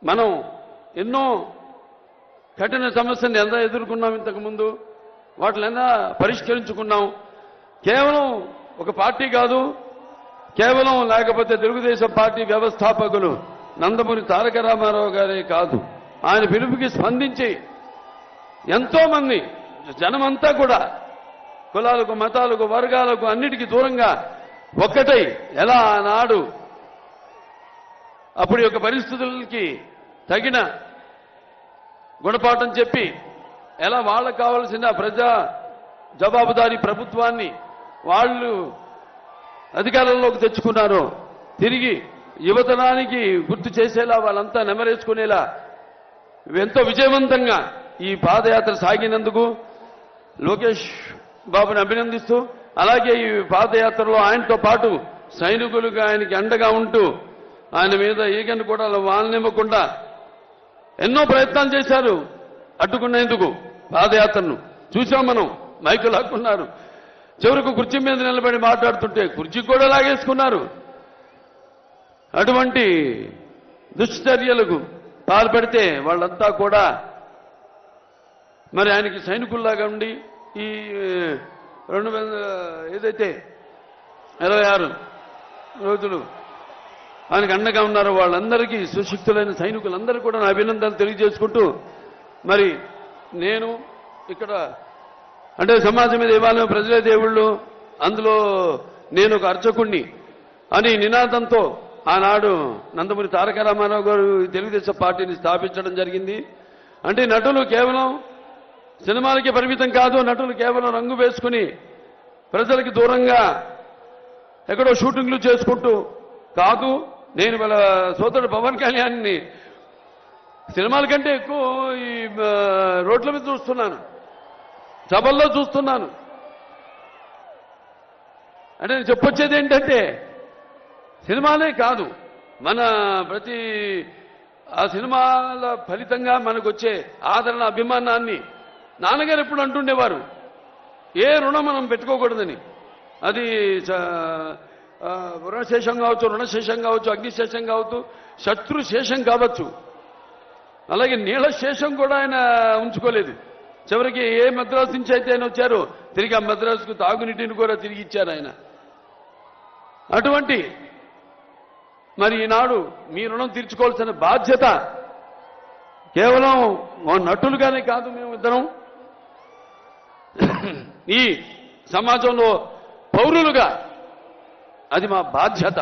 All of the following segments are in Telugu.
మనం ఎన్నో కఠిన సమస్యలను ఎంత ఎదుర్కొన్నాం ఇంతకుముందు, వాటిని పరిష్కరించుకున్నాం. కేవలం ఒక పార్టీ కాదు, కేవలం లేకపోతే తెలుగుదేశం పార్టీ వ్యవస్థాపకులు నందమూరి తారక రామారావు గారే కాదు, ఆయన పిలుపుకి స్పందించి ఎంతో మంది జనమంతా కూడా కులాలకు, మతాలకు, వర్గాలకు అన్నిటికీ దూరంగా ఒక్కటై ఎలా ఆనాడు అప్పుడు యొక్క పరిస్థితులకి తగిన గుణపాఠం చెప్పి ఎలా వాళ్ళకు కావాల్సిన ప్రజా జవాబుదారీ ప్రభుత్వాన్ని వాళ్ళు అధికారంలోకి తెచ్చుకున్నారో తిరిగి యువతరానికి గుర్తు చేసేలా వాళ్ళంతా నెమరేసుకునేలా ఎంతో విజయవంతంగా ఈ పాదయాత్ర సాగినందుకు లోకేష్ బాబుని అభినందిస్తూ, అలాగే ఈ పాదయాత్రలో ఆయనతో పాటు సైనికులుగా ఆయనకి అండగా ఉంటూ ఆయన మీద ఈగను కూడా వాలనివ్వకుండా ఎన్నో ప్రయత్నాలు చేశారు అడ్డుకునేందుకు. పాదయాత్రను చూసాం మనం, మైకులు లాక్కున్నారు, చివరకు కుర్చీ మీద నిలబడి మాట్లాడుతుంటే కుర్చీ కూడా లాగేసుకున్నారు. అటువంటి దుశ్చర్యలకు పాల్పడితే వాళ్ళంతా కూడా మరి ఆయనకి సైనికుల్లాగా ఉండి ఈ 26 రోజులు ఆయనకు అండగా ఉన్నారు. వాళ్ళందరికీ సుశిక్తులైన సైనికులందరూ కూడా నా అభినందనలు తెలియజేసుకుంటూ, మరి నేను ఇక్కడ అంటే సమాజం మీద దేవాలయం ప్రజలే దేవుళ్ళు, అందులో నేను ఒక అర్చకుణ్ణి అని నినాదంతో ఆనాడు నందమూరి తారక రామారావు గారు తెలుగుదేశం పార్టీని స్థాపించడం జరిగింది. అంటే నటులు కేవలం సినిమాలకి పరిమితం కాదు, నటులు కేవలం రంగు వేసుకుని ప్రజలకి దూరంగా ఎక్కడో షూటింగ్లు చేసుకుంటూ కాదు. నేను వాళ్ళ సోదరుడు పవన్ కళ్యాణ్ని సినిమాల కంటే ఎక్కువ ఈ రోడ్ల మీద చూస్తున్నాను, సభల్లో చూస్తున్నాను. అంటే నేను చెప్పొచ్చేది ఏంటంటే సినిమాలే కాదు, మన ప్రతి ఆ సినిమాల ఫలితంగా మనకు వచ్చే ఆదరణ, అభిమానాన్ని నాన్నగారు ఎప్పుడు అంటుండేవారు, ఏ రుణం మనం పెట్టుకోకూడదని. అది రుణశేషం కావచ్చు, రుణశేషం కావచ్చు, అగ్నిశేషం కావచ్చు, శత్రుశేషం కావచ్చు. అలాగే నీళ్ల శేషం కూడా ఆయన ఉంచుకోలేదు. చివరికి ఏ మద్రాసు నుంచి అయితే ఆయన వచ్చారో తిరిగి ఆ మద్రాసుకు తాగునీటిని కూడా తిరిగి ఇచ్చారు ఆయన. అటువంటి మరి ఈనాడు మీ రుణం తీర్చుకోవాల్సిన బాధ్యత కేవలం నటులుగానే కాదు, మేము ఇద్దరం ఈ సమాజంలో పౌరులుగా అది మా బాధ్యత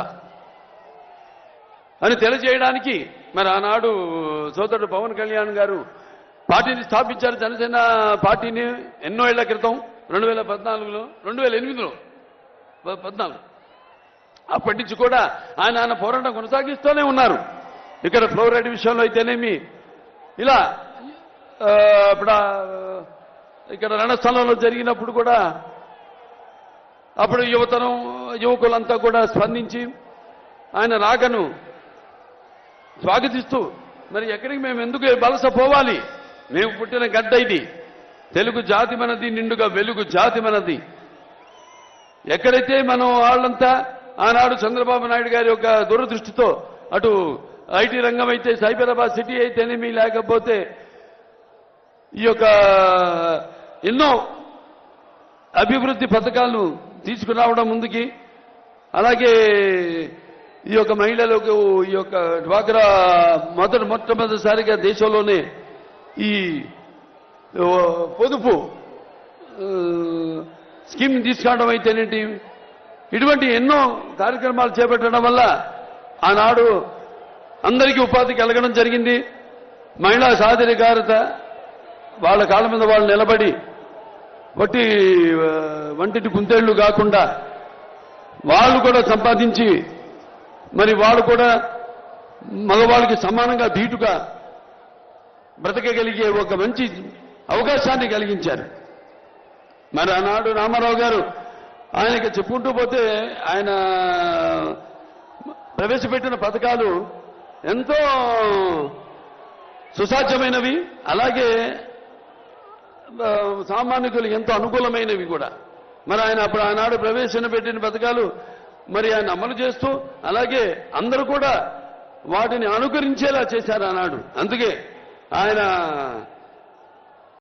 అని తెలియజేయడానికి మరి ఆనాడు సోదరుడు పవన్ కళ్యాణ్ గారు పార్టీని స్థాపించారు. జనసేన పార్టీని ఎన్నో ఏళ్ల క్రితం 2014లో 2008లో 14 అప్పటి నుంచి కూడా ఆయన పోరాటం కొనసాగిస్తూనే ఉన్నారు. ఇక్కడ ఫ్లోరైడ్ విషయంలో అయితేనేమి, ఇలా ఇప్పుడు ఇక్కడ రణస్థలంలో జరిగినప్పుడు కూడా అప్పుడు యువకులంతా కూడా స్పందించి ఆయన రాకను స్వాగతిస్తూ, మరి ఎక్కడికి మేము ఎందుకు వలస పోవాలి, మేము పుట్టిన గడ్డ ఇది, తెలుగు జాతి మనది, నిండుగా వెలుగు జాతి మనది. ఎక్కడైతే మనం వాళ్ళంతా ఆనాడు చంద్రబాబు నాయుడు గారి యొక్క దూరదృష్టితో అటు ఐటీ రంగం అయితే, సైబరాబాద్ సిటీ అయితేనేమి, లేకపోతే ఈ యొక్క ఎన్నో అభివృద్ధి పథకాలు తీసుకురావడం ముందుకి, అలాగే ఈ యొక్క మహిళలకు ఈ యొక్క డ్వాక్రా మొట్టమొదటిసారిగా దేశంలోనే ఈ పొదుపు స్కీమ్ తీసుకురావడం అయితేనేంటి, ఇటువంటి ఎన్నో కార్యక్రమాలు చేపట్టడం వల్ల ఆనాడు అందరికీ ఉపాధి కలగడం జరిగింది. మహిళా సాధికారత, వాళ్ళ కాళ్ళ మీద వాళ్ళు నిలబడి వంటిటి కుందేళ్లు కాకుండా వాళ్ళు కూడా సంపాదించి మరి వాళ్ళు కూడా మగవాళ్ళకి సమానంగా ధీటుగా బ్రతకగలిగే ఒక మంచి అవకాశాన్ని కలిగించారు. మరి ఆనాడు రామారావు గారు ఆయనకి చెప్పుకుంటూ పోతే ఆయన ప్రవేశపెట్టిన పథకాలు ఎంతో సుసాధ్యమైనవి, అలాగే సామాన్యులకు ఎంతో అనుకూలమైనవి కూడా. మరి ఆయన అప్పుడు ఆనాడు ప్రవేశపెట్టిన పథకాలు మరి ఆయన అమలు చేస్తూ, అలాగే అందరూ కూడా వాటిని అనుకరించేలా చేశారు ఆనాడు. అందుకే ఆయన